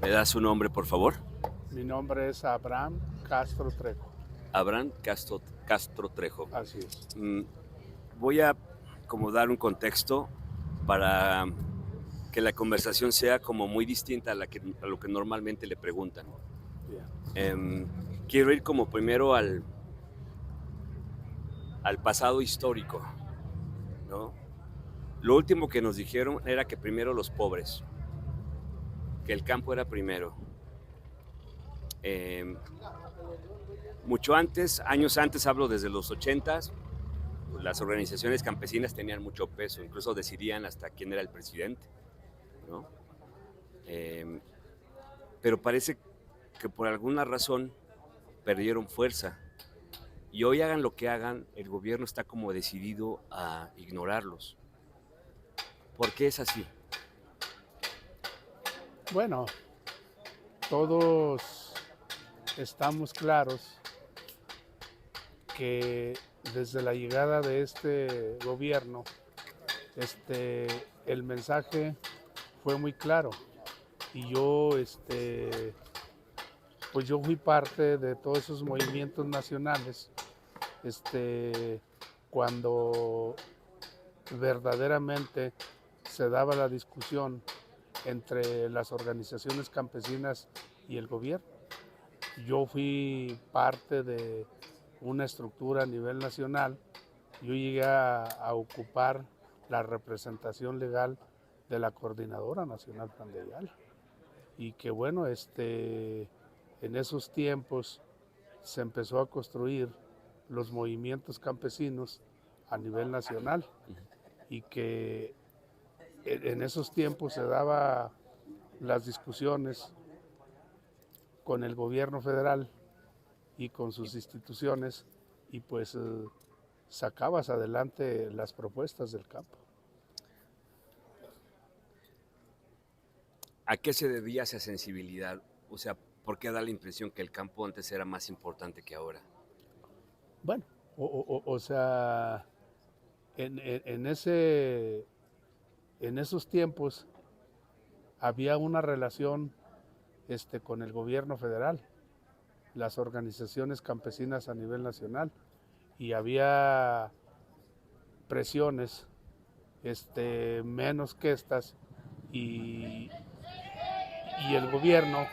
¿Me das su nombre, por favor? Mi nombre es Abraham Castro Trejo. Abraham Castro Trejo. Así es. Voy a como dar un contexto para que la conversación sea como muy distinta a lo que normalmente le preguntan. Bien. Em, Quiero ir como primero al pasado histórico, ¿no? Lo último que nos dijeron era que primero los pobres, que el campo era primero. Em, Mucho antes, años antes, hablo desde los 80s, las organizaciones campesinas tenían mucho peso, incluso decidían hasta quién era el presidente, ¿no? Eh, pero parece que por alguna razón perdieron fuerza y hoy hagan lo que hagan, el gobierno está como decidido a ignorarlos. ¿Por qué es así? Bueno, todos estamos claros que desde la llegada de este gobierno, el mensaje fue muy claro. Y pues yo fui parte de todos esos movimientos nacionales, cuando verdaderamente se daba la discusión entre las organizaciones campesinas y el gobierno. Yo fui parte de una estructura a nivel nacional. Yo llegué a ocupar la representación legal de la Coordinadora Nacional Plan de Ayala. Y que bueno, en esos tiempos se empezó a construir los movimientos campesinos a nivel nacional y que en esos tiempos se daba las discusiones con el gobierno federal y con sus instituciones y pues sacabas adelante las propuestas del campo. ¿A qué se debía esa sensibilidad? O sea, ¿por qué da la impresión que el campo antes era más importante que ahora? Bueno, o sea, en ese, en esos tiempos había una relación con el gobierno federal, las organizaciones campesinas a nivel nacional, y había presiones menos que estas, y, y el gobierno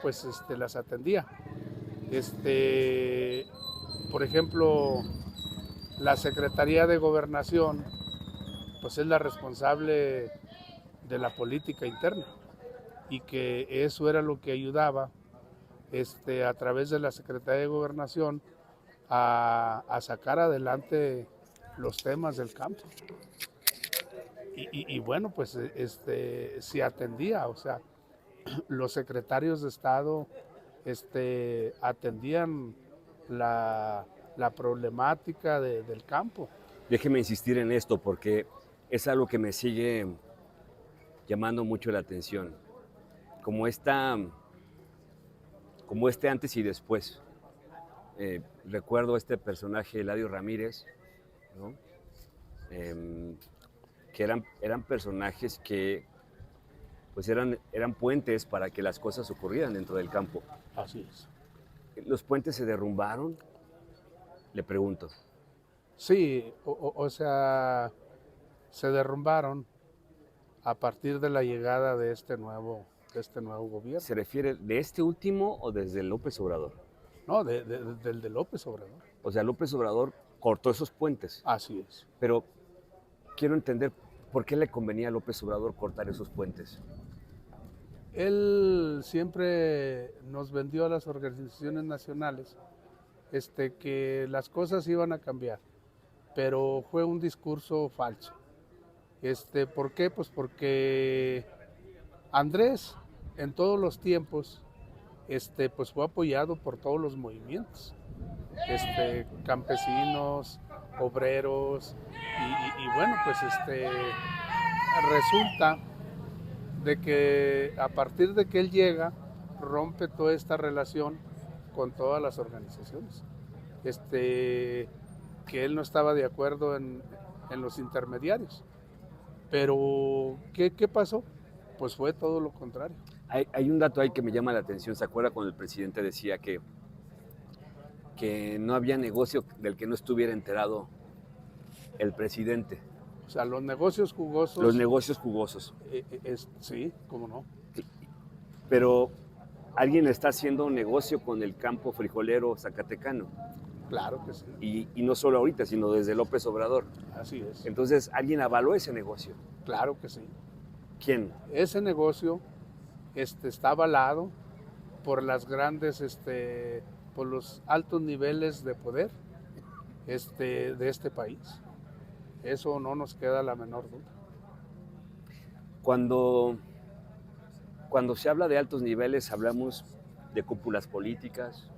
pues las atendía. Este, por ejemplo, la Secretaría de Gobernación pues es la responsable de la política interna y que eso era lo que ayudaba a través de la Secretaría de Gobernación a sacar adelante los temas del campo. Y bueno, pues se atendía, o sea, los secretarios de Estado atendían la problemática del campo. Déjeme insistir en esto porque es algo que me sigue llamando mucho la atención. Como esta, como este antes y después. Recuerdo este personaje, Eladio Ramírez, ¿no? Em, que eran personajes que pues eran puentes para que las cosas ocurrieran dentro del campo. Así es. ¿Los puentes se derrumbaron? Le pregunto. Sí, o sea, se derrumbaron a partir de la llegada de este nuevo gobierno. ¿Se refiere de este último o desde López Obrador? No, del de López Obrador. O sea, López Obrador cortó esos puentes, Así es. pero quiero entender por qué le convenía a López Obrador cortar esos puentes. Él siempre nos vendió a las organizaciones nacionales que las cosas iban a cambiar, pero fue un discurso falso. ¿Por qué? Pues porque Andrés en todos los tiempos pues fue apoyado por todos los movimientos, campesinos, obreros, y bueno, pues resulta de que a partir de que él llega, rompe toda esta relación con todas las organizaciones. Que él no estaba de acuerdo en los intermediarios. Pero, ¿qué pasó? Pues fue todo lo contrario. Hay un dato ahí que me llama la atención. ¿Se acuerda cuando el presidente decía que no había negocio del que no estuviera enterado el presidente? O sea, los negocios Los jugosos, negocios jugosos. sí, cómo no. Pero alguien está haciendo un negocio con el campo frijolero zacatecano. Claro que sí, Y no solo ahorita, sino desde López Obrador. así es. Entonces, alguien avaló ese negocio. Claro que sí. ¿Quién? Ese negocio está avalado por las grandes, por los altos niveles de poder de este país. Eso no nos queda la menor duda. Cuando se habla de altos niveles, hablamos de cúpulas políticas,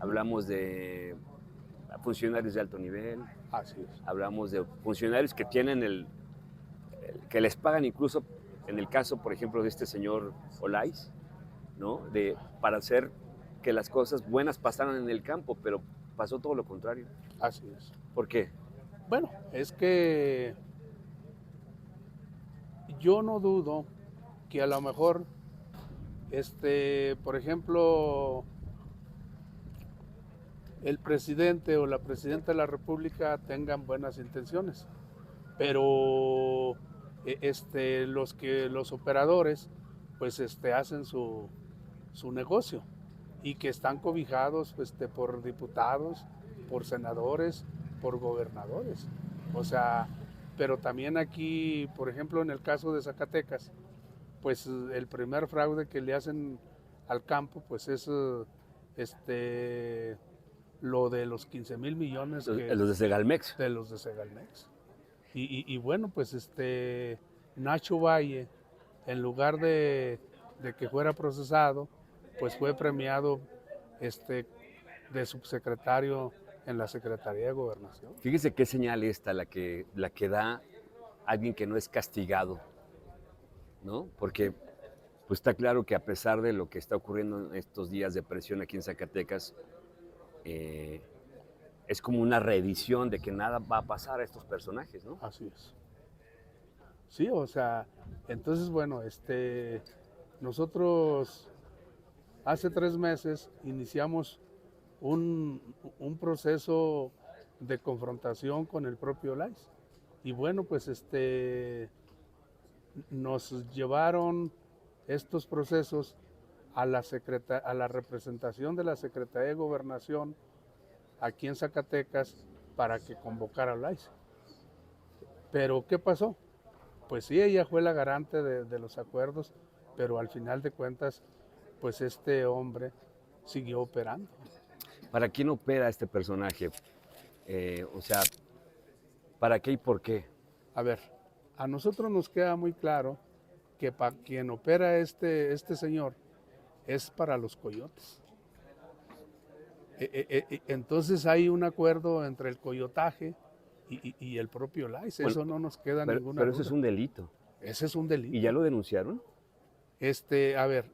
hablamos de funcionarios de alto nivel, Así es. hablamos de funcionarios que tienen que les pagan incluso, en el caso, por ejemplo, de este señor Olais, ¿no? Para hacer que las cosas buenas pasaran en el campo, pero pasó todo lo contrario. Así es. ¿Por qué? Bueno, es que yo no dudo que a lo mejor, por ejemplo, el presidente o la presidenta de la República tengan buenas intenciones, pero los operadores pues hacen su negocio y que están cobijados por diputados, por senadores, por gobernadores. O sea, pero también aquí, por ejemplo, en el caso de Zacatecas, pues el primer fraude que le hacen al campo pues es lo de los 15,000 millones Los de Segalmex. de los de Segalmex. Y bueno, pues Nacho Valle, en lugar de que fuera procesado, pues fue premiado de subsecretario en la Secretaría de Gobernación. Fíjese qué señal esta la que da alguien que no es castigado, ¿no? Porque pues está claro que a pesar de lo que está ocurriendo en estos días de presión aquí en Zacatecas, es como una reedición de que nada va a pasar a estos personajes, ¿no? Así es. Sí, o sea, entonces bueno, nosotros hace 3 meses iniciamos un proceso de confrontación con el propio Lais. Y bueno, pues nos llevaron estos procesos a la representación de la Secretaría de Gobernación aquí en Zacatecas para que convocara a Lais. Pero ¿qué pasó? Pues sí, ella fue la garante de los acuerdos, pero al final de cuentas, pues este hombre siguió operando. ¿Para quién opera este personaje? O sea, ¿para qué y por qué? A ver, a nosotros nos queda muy claro que para quien opera este señor es para los coyotes. Entonces hay un acuerdo entre el coyotaje y el propio Lais. Bueno, eso no nos queda ninguna pero duda. eso es un delito. Ese es un delito. ¿Y ya lo denunciaron? A ver,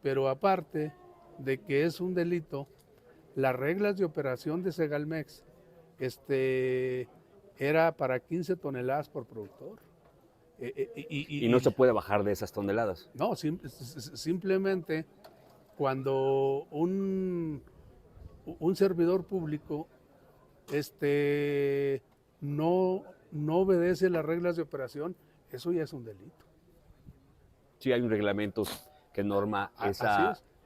pero aparte de que es un delito, las reglas de operación de Segalmex, era para 15 toneladas por productor. Y no se puede bajar de esas toneladas. No, simplemente cuando un servidor público no obedece las reglas de operación, eso ya es un delito. Sí, hay un reglamento que norma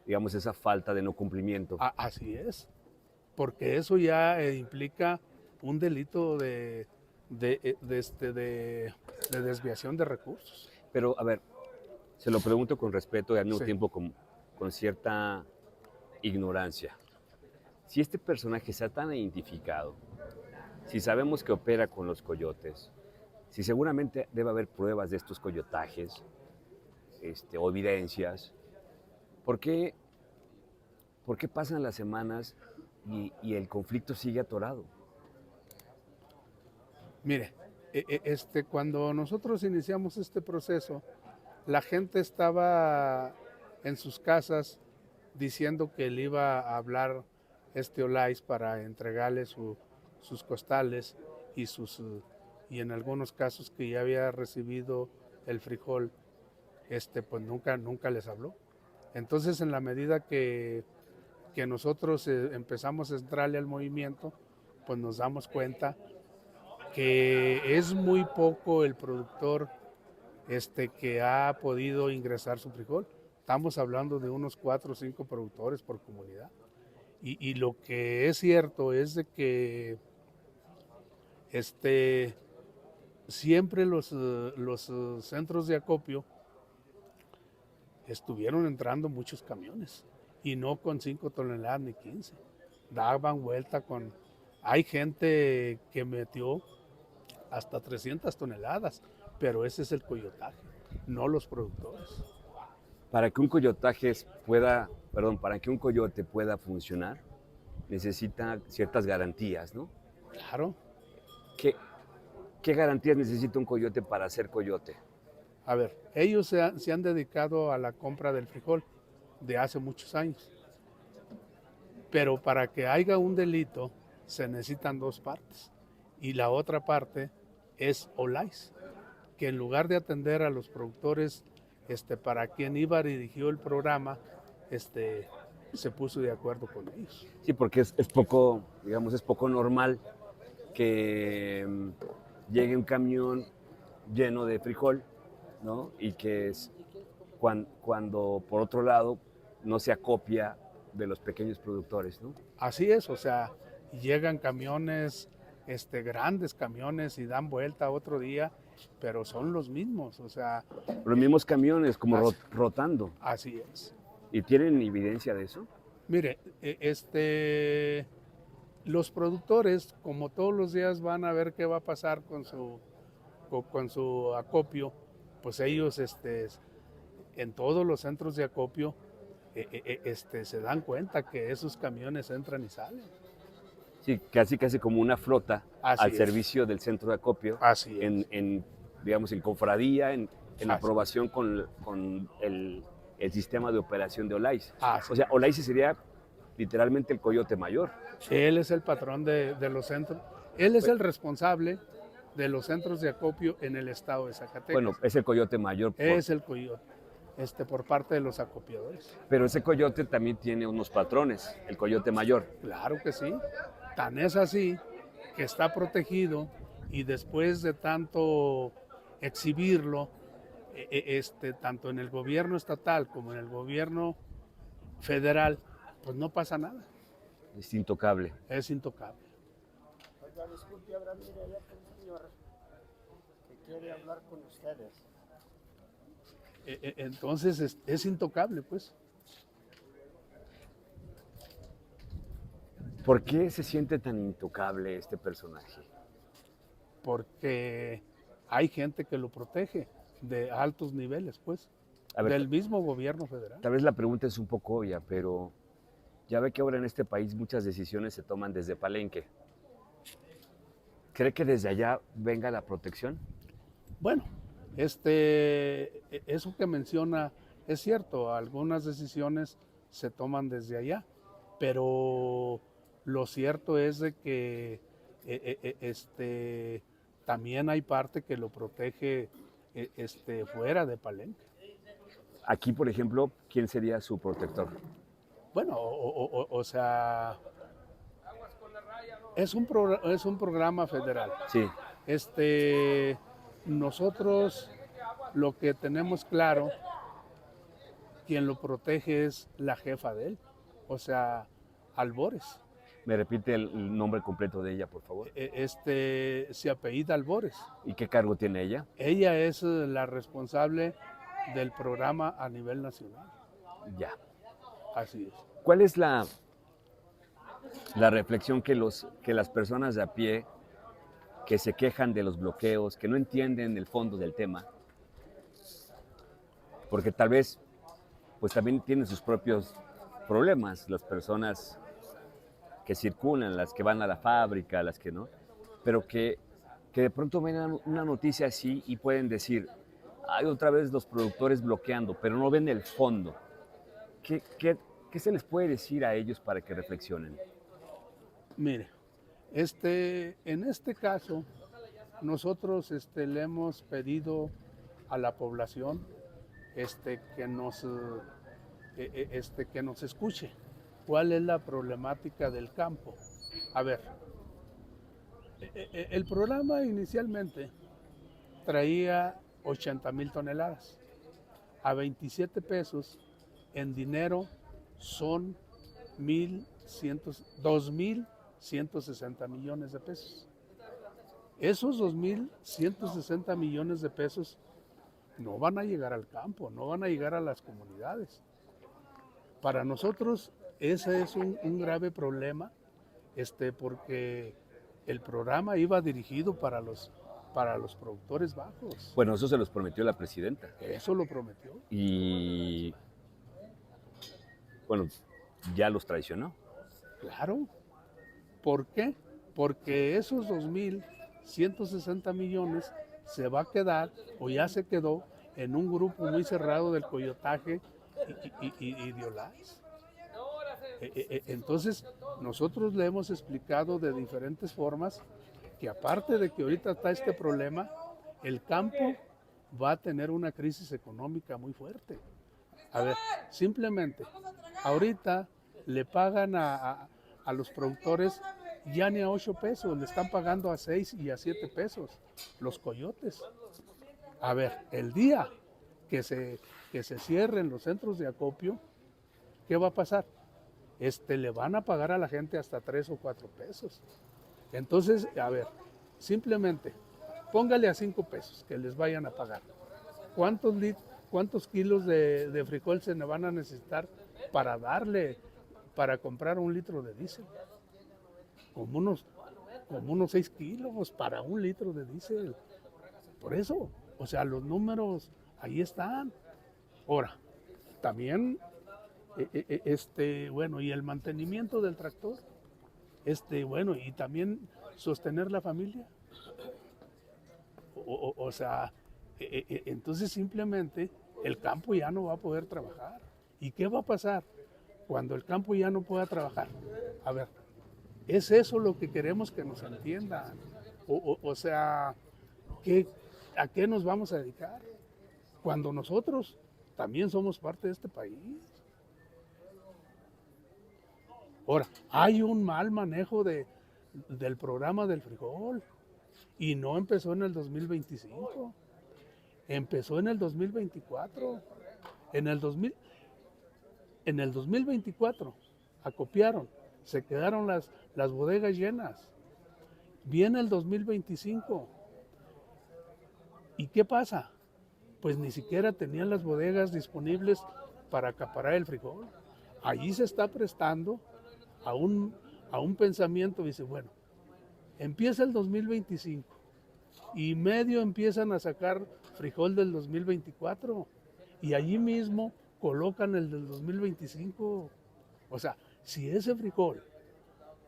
digamos, esa falta de no cumplimiento. Así es, porque eso ya implica un delito de desviación de recursos. Pero, a ver, se lo pregunto con respeto y al mismo tiempo con cierta ignorancia. Si este personaje está tan identificado, si sabemos que opera con los coyotes, si seguramente debe haber pruebas de estos coyotajes, o evidencias, ¿por qué pasan las semanas y el conflicto sigue atorado? Mire, cuando nosotros iniciamos este proceso, la gente estaba en sus casas diciendo que él iba a hablar Olais para entregarle sus costales y en algunos casos que ya había recibido el frijol, pues nunca les habló. Entonces, en la medida que nosotros empezamos a entrarle al movimiento, pues nos damos cuenta que es muy poco el productor que ha podido ingresar su frijol. Estamos hablando de unos 4 o 5 productores por comunidad. Y lo que es cierto es de que siempre los centros de acopio estuvieron entrando muchos camiones y no con 5 toneladas ni 15. Daban vuelta con... Hay gente que metió hasta 300 toneladas, pero ese es el coyotaje, no los productores. Para que un para que un coyote pueda funcionar, necesita ciertas garantías, ¿no? Claro. ¿Qué garantías necesita un coyote para ser coyote? A ver, ellos se han dedicado a la compra del frijol de hace muchos años, pero para que haya un delito se necesitan 2 partes, y la otra parte es Olais, que en lugar de atender a los productores para quien iba dirigió el programa, se puso de acuerdo con ellos. Sí, porque es poco, digamos, es poco normal que llegue un camión lleno de frijol, ¿no? Y que cuando por otro lado no se acopia de los pequeños productores, ¿no? Así es, o sea, llegan camiones, grandes camiones y dan vuelta otro día, pero son los mismos, o sea... Los mismos camiones como rotando. Así es. ¿Y tienen evidencia de eso? Mire, los productores, como todos los días van a ver qué va a pasar con su acopio, pues ellos en todos los centros de acopio se dan cuenta que esos camiones entran y salen. Sí, casi como una flota al servicio del centro de acopio. Así es. Digamos, en cofradía, en aprobación con el sistema de operación de Olais. O sea, Olais sería literalmente el coyote mayor. Él es el patrón de los centros. Él es el responsable de los centros de acopio en el estado de Zacatecas. Bueno, es el coyote mayor. Es el coyote, por parte de los acopiadores. Pero ese coyote también tiene unos patrones, el coyote mayor. Claro que sí. Tan es así que está protegido, y después de tanto exhibirlo, tanto en el gobierno estatal como en el gobierno federal, pues no pasa nada. Es intocable. Es intocable. Oiga, disculpe, ahora mire, hay un señor que quiere hablar con ustedes. Entonces es intocable, pues. ¿Por qué se siente tan intocable este personaje? Porque hay gente que lo protege de altos niveles, pues, ver, del mismo gobierno federal. Tal vez la pregunta es un poco obvia, pero ya ve que ahora en este país muchas decisiones se toman desde Palenque. ¿Cree que desde allá venga la protección? Bueno, eso que menciona es cierto, algunas decisiones se toman desde allá, pero lo cierto es de que también hay parte que lo protege fuera de Palenque. Aquí, por ejemplo, ¿quién sería su protector? Bueno, o sea, es un programa federal. Sí. Nosotros lo que tenemos claro, quien lo protege es la jefa de él, o sea, Albores. ¿Me repite el nombre completo de ella, por favor? Se apellida Albores. ¿Y qué cargo tiene ella? Ella es la responsable del programa a nivel nacional. Ya. Así es. ¿Cuál es la reflexión que las personas de a pie que se quejan de los bloqueos, que no entienden el fondo del tema, porque tal vez pues también tienen sus propios problemas, las personas que circulan, las que van a la fábrica, las que no, pero que de pronto ven una noticia así y pueden decir, hay otra vez los productores bloqueando, pero no ven el fondo. ¿Qué se les puede decir a ellos para que reflexionen? Mire, en este caso, nosotros le hemos pedido a la población que nos escuche. ¿Cuál es la problemática del campo? A ver, el programa inicialmente traía 80,000 toneladas. A 27 pesos en dinero son 2,160 millones de pesos. Esos 2,160 millones de pesos no van a llegar al campo, no van a llegar a las comunidades. Para nosotros ese es un grave problema, porque el programa iba dirigido para los productores bajos. Bueno, eso se los prometió la presidenta. Eso lo prometió. Y bueno, ya los traicionó. Claro. ¿Por qué? Porque esos 2,160 millones se va a quedar, o ya se quedó, en un grupo muy cerrado del coyotaje y de Olás. Entonces, nosotros le hemos explicado de diferentes formas que aparte de que ahorita está este problema, el campo va a tener una crisis económica muy fuerte. A ver, simplemente, ahorita le pagan a los productores ya ni a 8 pesos, le están pagando a 6 y a 7 pesos los coyotes. A ver, el día que se cierren los centros de acopio, ¿qué va a pasar? Le van a pagar a la gente hasta 3 o 4 pesos. Entonces, a ver, simplemente, póngale a 5 pesos que les vayan a pagar. ¿Cuántos kilos de frijol se van a necesitar para comprar 1 litro de diésel? Como unos 6 kilos para 1 litro de diésel. Por eso, o sea, los números ahí están. Ahora, también, bueno, y el mantenimiento del tractor, bueno, y también sostener la familia. O sea, entonces simplemente el campo ya no va a poder trabajar. ¿Y qué va a pasar cuando el campo ya no pueda trabajar? A ver, es eso lo que queremos que nos entiendan. O sea, ¿a qué nos vamos a dedicar? Cuando nosotros también somos parte de este país. Ahora, hay un mal manejo del programa del frijol y no empezó en el 2025, empezó en el 2024. En el 2024 acopiaron, se quedaron las bodegas llenas. Viene el 2025. ¿Y qué pasa? Pues ni siquiera tenían las bodegas disponibles para acaparar el frijol. Allí se está prestando a un pensamiento, dice, bueno, empieza el 2025 y medio empiezan a sacar frijol del 2024 y allí mismo colocan el del 2025. O sea, si ese frijol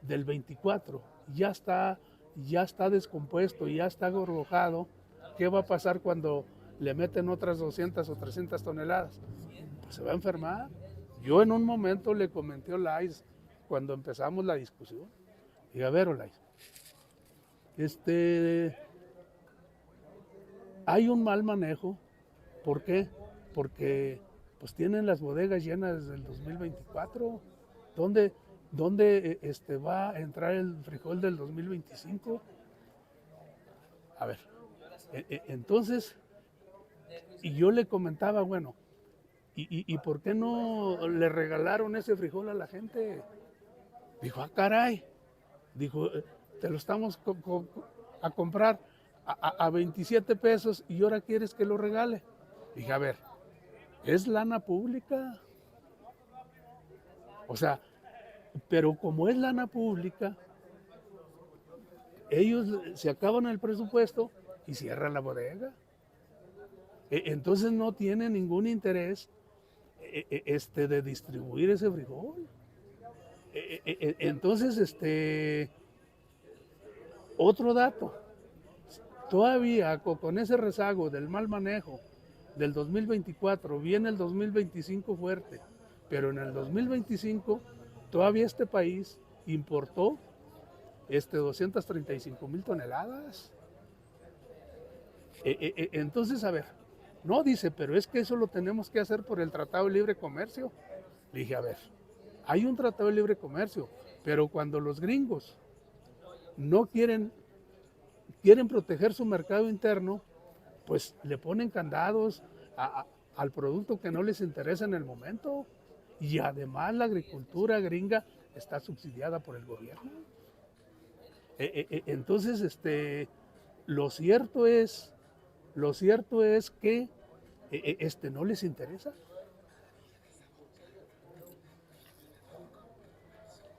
del 24 ya está descompuesto, ya está gorgojado, ¿qué va a pasar cuando le meten otras 200 o 300 toneladas? Pues se va a enfermar. Yo en un momento le comenté a Olais, cuando empezamos la discusión, dije, a ver, Olais, hay un mal manejo. ¿Por qué? Porque pues tienen las bodegas llenas desde el 2024. ¿Dónde va a entrar el frijol del 2025? A ver, entonces, y yo le comentaba, bueno, ¿y por qué no le regalaron ese frijol a la gente? Dijo, caray, dijo, te lo estamos a comprar a 27 pesos y ahora quieres que lo regale. Dije, a ver, es lana pública. O sea, pero como es lana pública, ellos se acaban el presupuesto y cierran la bodega. Entonces no tiene ningún interés de distribuir ese frijol. Entonces, otro dato, todavía con ese rezago del mal manejo del 2024, viene el 2025 fuerte, pero en el 2025 todavía este país importó 235,000 toneladas. Entonces, a ver, No, dice, pero es que eso lo tenemos que hacer por el Tratado de Libre Comercio. Le dije, a ver, hay un Tratado de Libre Comercio, pero cuando los gringos no quieren proteger su mercado interno, pues le ponen candados al producto que no les interesa en el momento. Y además la agricultura gringa está subsidiada por el gobierno. Entonces, lo cierto es que no les interesa.